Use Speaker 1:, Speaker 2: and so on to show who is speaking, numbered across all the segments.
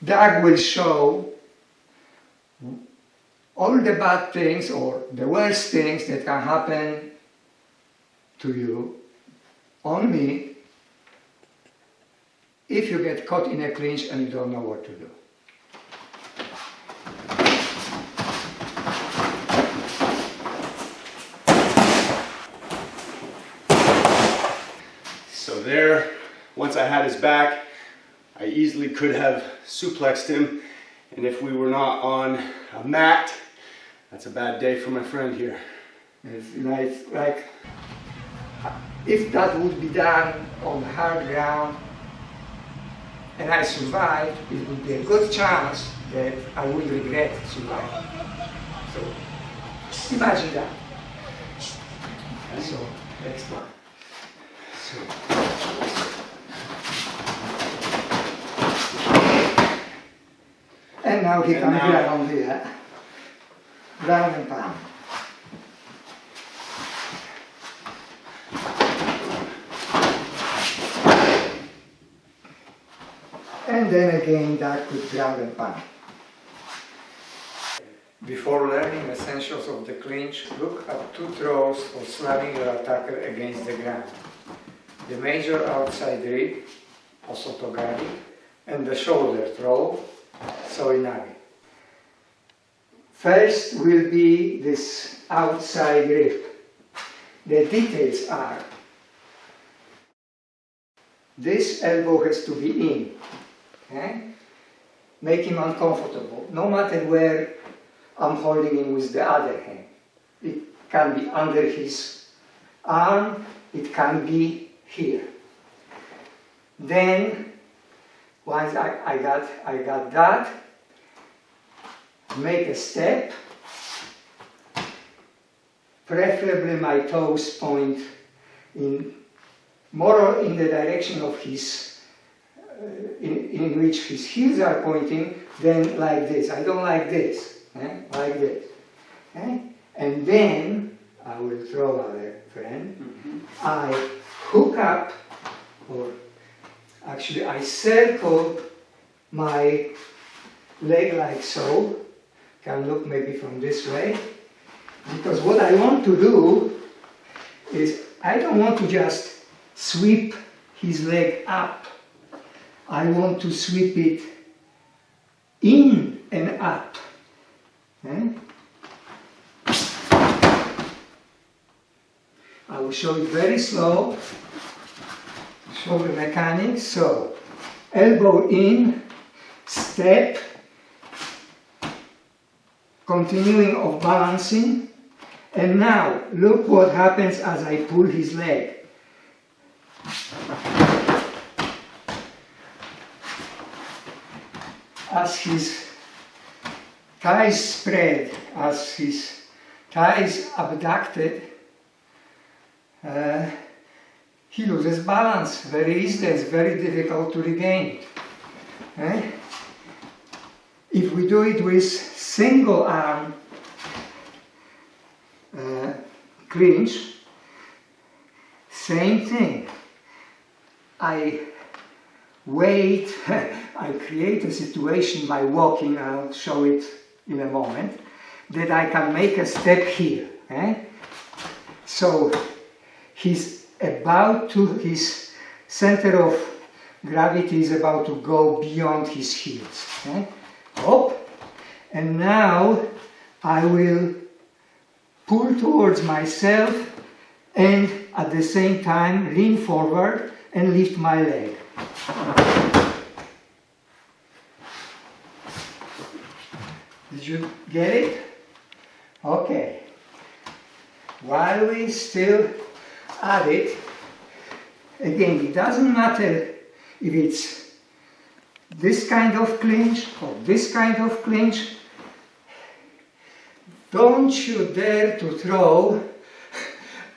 Speaker 1: Doug will show all the bad things or the worst things that can happen to you on me if you get caught in a clinch and you don't know what to do.
Speaker 2: So there, once I had his back, I easily could have suplexed him, and if we were not on a mat, that's a bad day for my friend here.
Speaker 1: It's like if that would be done on hard ground and I survived, it would be a good chance that I would regret surviving. So imagine that. So next one. And now he can ground here. Ground and pound. And then again that could ground and pound. Before learning essentials of the clinch, look at two throws for slamming your attacker against the ground. The major outside rib, osotogari, and the shoulder throw, soinagi. First will be this outside rib. The details are, this elbow has to be in, okay? Make him uncomfortable, no matter where I'm holding him with the other hand. It can be under his arm, it can be here. Then, once I got that, make a step, preferably my toes point in more in the direction of his, in which his heels are pointing, than like this. I don't like this, like this. And then I will throw our friend. I hook up, or actually I circle my leg like so. Can look maybe from this way, because what I want to do is I don't want to just sweep his leg up. I want to sweep it in and up. I will show it very slow, show the mechanics. So, elbow in, step, continuing of balancing, and now look what happens as I pull his leg. As his thighs spread, as his thighs abducted, he loses balance very easily. It's very difficult to regain. If we do it with single arm clinch, same thing. I wait, I create a situation by walking, I'll show it in a moment, that I can make a step here. So he's about to, his center of gravity is about to go beyond his heels. Up, and now I will pull towards myself and at the same time lean forward and lift my leg. Did you get it? Okay. While we still at it, again, it doesn't matter if it's this kind of clinch or this kind of clinch. Don't you dare to throw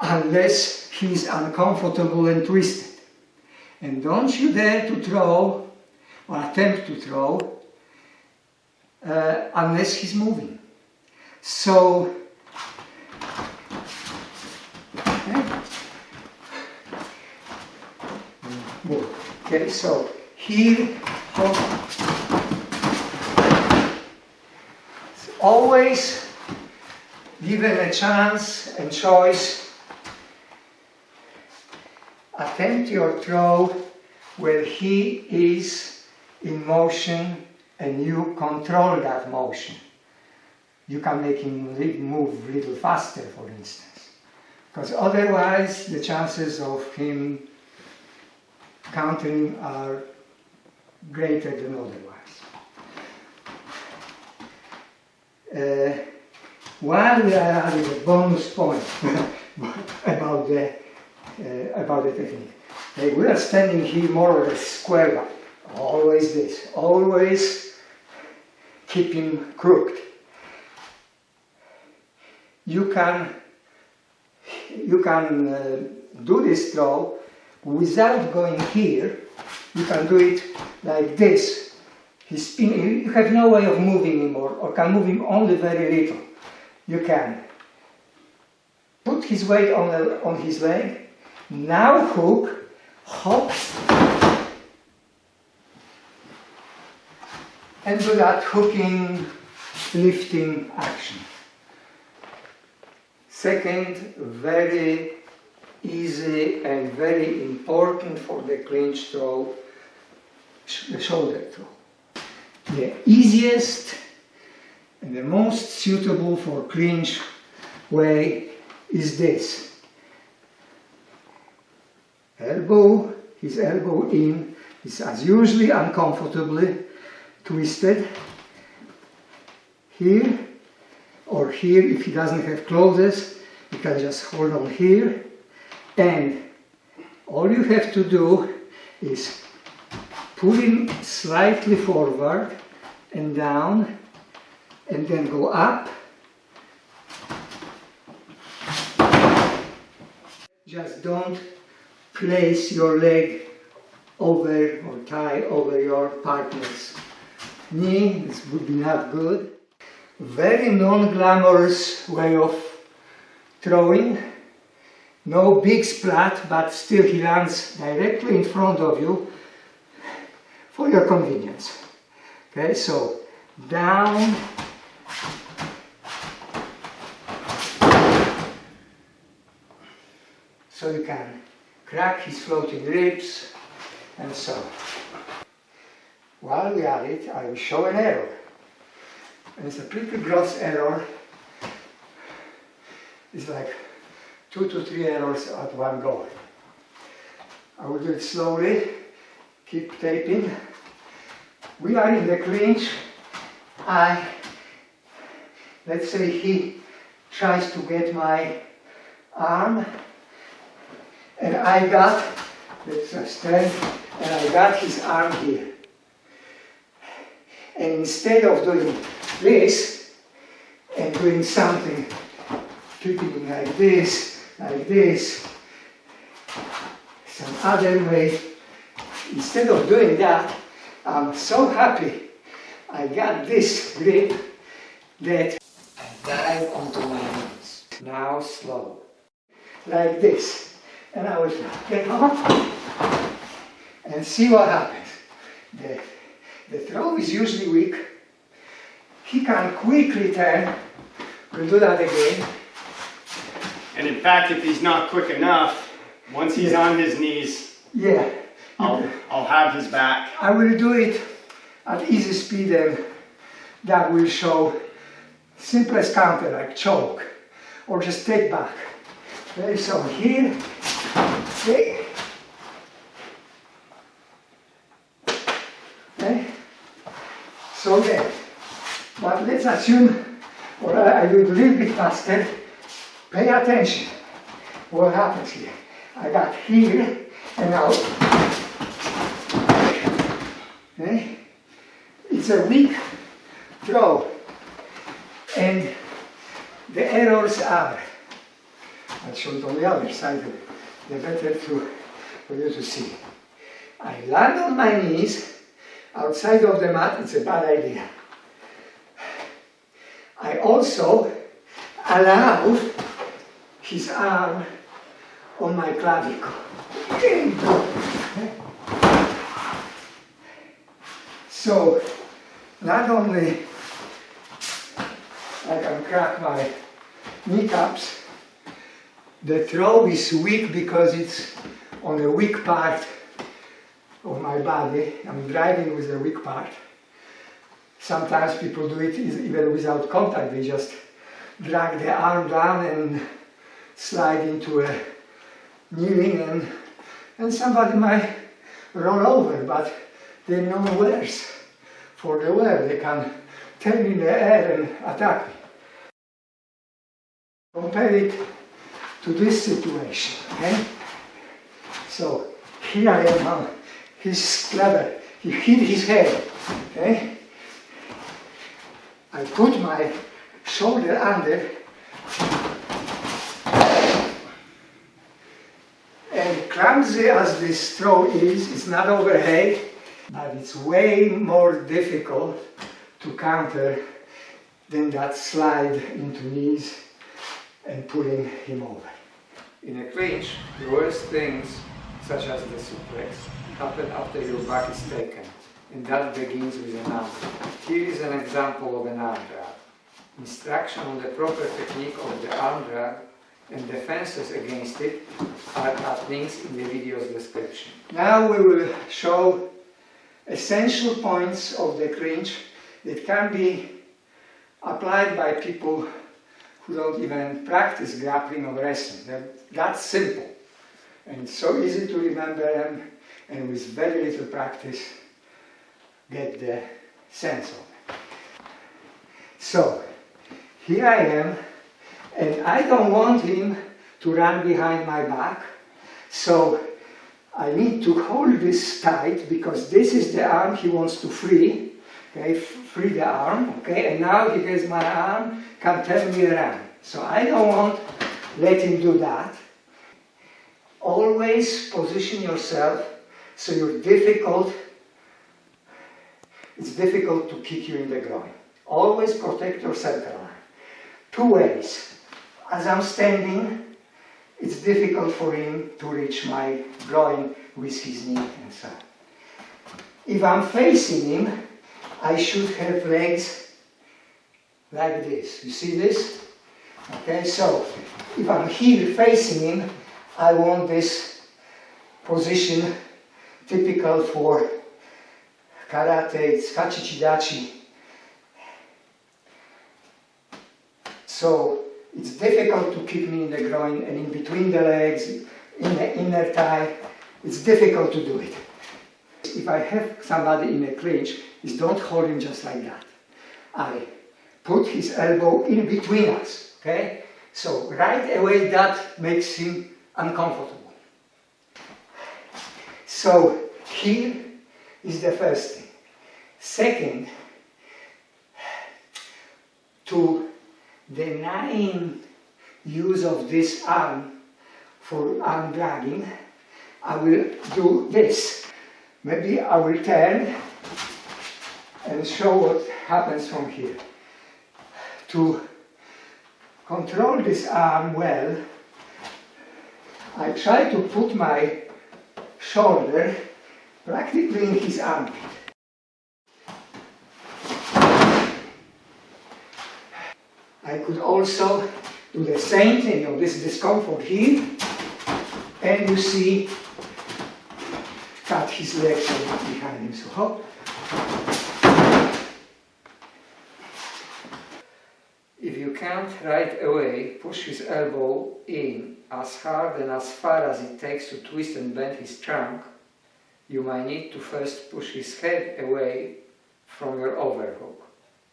Speaker 1: unless he's uncomfortable and twisted. And don't you dare to throw or attempt to throw unless he's moving. So, okay, so here, always given a chance and choice, attempt your throw where he is in motion and you control that motion. You can make him move a little faster, for instance, because otherwise the chances of him countering are greater than otherwise. While we are adding a bonus point about the technique, we are standing here more or less square back. Always this, always keep him crooked. You can do this throw without going here. You can do it like this. He's spinning. You have no way of moving him or can move him only very little. You can put his weight on his leg. Now hook, hop, and do that hooking, lifting action. Second, very easy and very important for the clinch throw, the shoulder throw. The easiest and the most suitable for clinch way is this. Elbow, his elbow in, is as usually uncomfortably twisted. Here or here, if he doesn't have clothes, you can just hold on here, and all you have to do is pull him slightly forward and down, and then go up. Just don't place your leg over or tie over your partner's knee. This would be not good. Very non-glamorous way of throwing. No big splat, but still he lands directly in front of you for your convenience. Okay, so down, so you can crack his floating ribs and so on. While we are at it, I will show an error. And it's a pretty gross error. It's like 2 to 3 errors at one go. I will do it slowly, keep taping. We are in the clinch. Let's say he tries to get my arm, and I got, let's stand, and I got his arm here. And instead of doing this and doing something, keeping like this, some other way, instead of doing that, I'm so happy I got this grip that I dive onto my knees. Now slow, like this. And I will get up and see what happens. The throw is usually weak. He can quickly turn. We'll do that again.
Speaker 2: And in fact, if he's not quick enough, once he's on his knees, I'll have his back. I will do it at easy speed, and that will show simplest counter like choke or just take back. Okay, so here, okay. Okay. So there. But let's assume, or I do it a little bit faster. Pay attention. What happens here? I got here and out. Okay? It's a weak throw. And the errors are, I'll show it on the other side, the better for you to see. I land on my knees outside of the mat. It's a bad idea. I also allow his arm on my clavicle. So not only
Speaker 1: can crack my kneecaps. The throw is weak because it's on a weak part of my body. I'm driving with a weak part. Sometimes people do it even without contact. They just drag the arm down and slide into a kneeling, and somebody might roll over, but they're no worse for the wear. They can turn in the air and attack me. Compare it to this situation, okay? So here I am, he's clever, he hit his head, okay? I put my shoulder under, and clumsy as this throw is, it's not overhead, but it's way more difficult to counter than that slide into knees and pulling him over. In a clinch, the worst things, such as the suplex, happen after your back is taken, and that begins with an arm drag. Here is an example of an arm drag. Instruction on the proper technique of the arm drag and defenses against it are at links in the video's description. Now we will show essential points of the clinch that can be applied by people who don't even practice grappling or wrestling. They're that simple and so easy to remember them, and with very little practice get the sense of it. So here I am, and I don't want him to run behind my back, so I need to hold this tight because this is the arm he wants to free. Okay, free the arm, okay, and now he has my arm, can turn me around. So I don't want to let him do that. Always position yourself so it's difficult to kick you in the groin. Always protect your center line. Two ways. As I'm standing, it's difficult for him to reach my groin with his knee and so on. If I'm facing him, I should have legs like this. You see this? Okay, so if I'm here facing him, I want this position typical for karate, it's kachichidachi. So it's difficult to kick me in the groin and in between the legs, in the inner thigh. It's difficult to do it. If I have somebody in a clinch, is don't hold him just like that. I put his elbow in between us, okay? So right away that makes him uncomfortable. So here is the first thing. Second, to denying use of this arm for arm dragging, I will do this. Maybe I will turn and show what happens from here. To control this arm well, I try to put my shoulder practically in his armpit. I could also do the same thing of this discomfort here, and you see, cut his legs behind him. So hop. If you can't right away push his elbow in as hard and as far as it takes to twist and bend his trunk, you might need to first push his head away from your overhook.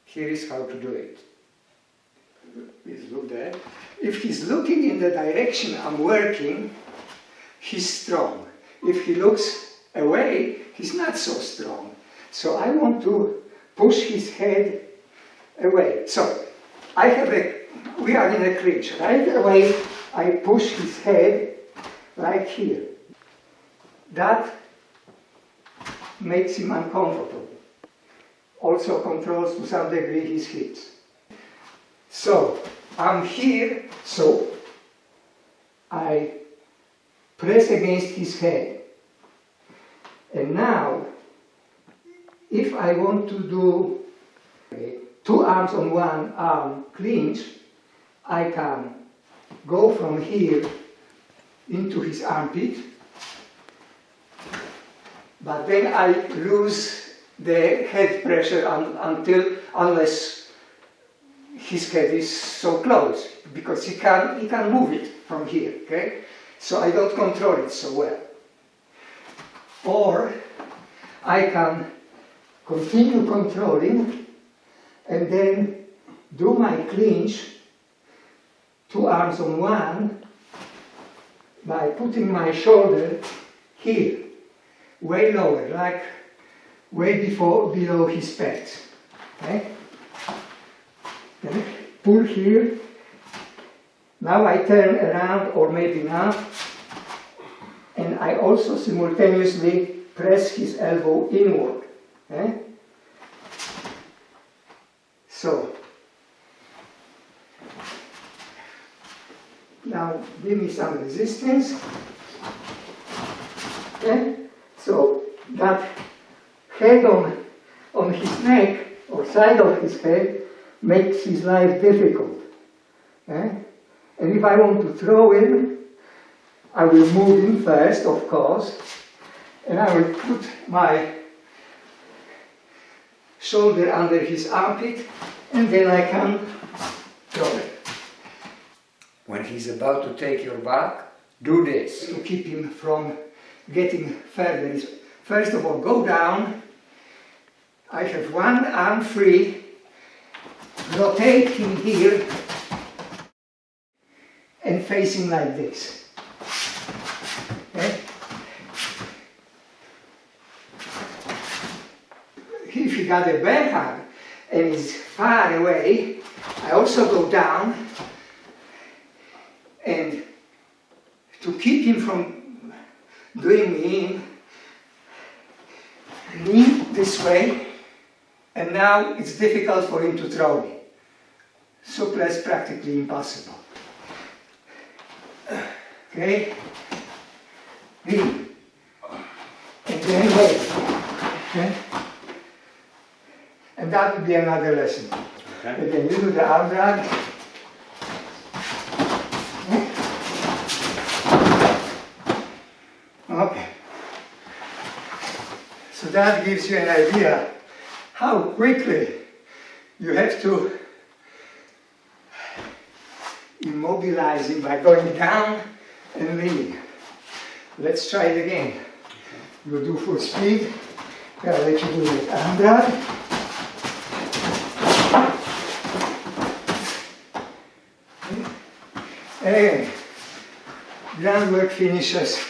Speaker 1: Here is how to do it. Please look there. If he's looking in the direction I'm working, he's strong. If he looks away, he's not so strong. So I want to push his head away. So we are in a clinch. Right away, I push his head like here. That makes him uncomfortable. Also controls to some degree his hips. So I'm here, so I press against his head. And now, if I want to do, 2 arms on one arm clinch, I can go from here into his armpit, but then I lose the head pressure unless his head is so close, because he can move it from here, okay? So I don't control it so well. Or I can continue controlling and then do my clinch, 2 arms on one, by putting my shoulder here, way lower, like way below his pecs. Okay? Then pull here. Now I turn around, or maybe not, and I also simultaneously press his elbow inward. Okay? So, now give me some resistance. Okay? So that head on his neck, or side of his head, makes his life difficult. Okay? And if I want to throw him, I will move him first, of course, and I will put my shoulder under his armpit, and then I can throw him. When he's about to take your back, do this. To keep him from getting further is, first of all, go down. I have one arm free, rotate him here, and face him like this. Okay? If he got a bad hand and is far away, I also go down, and to keep him from doing me in, lean this way, and now it's difficult for him to throw me. Suplex practically impossible. Okay? Lean. And then wait. Okay? And that would be another lesson. Okay. Again, you do the arm drag. Okay. So that gives you an idea how quickly you have to immobilize him by going down and leaning. Let's try it again. We'll do full speed. I'll let you do it arm drag. And again, groundwork finishes,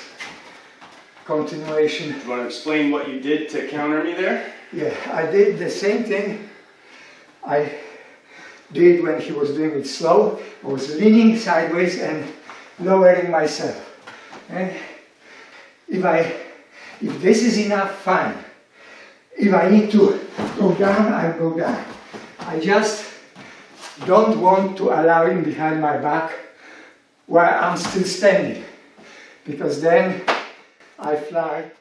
Speaker 1: continuation.
Speaker 2: Do you want to explain what you did to counter me there?
Speaker 1: Yeah, I did the same thing I did when he was doing it slow. I was leaning sideways and lowering myself. And if this is enough, fine. If I need to go down, I'll go down. I just don't want to allow him behind my back while I'm still standing, because then I fly.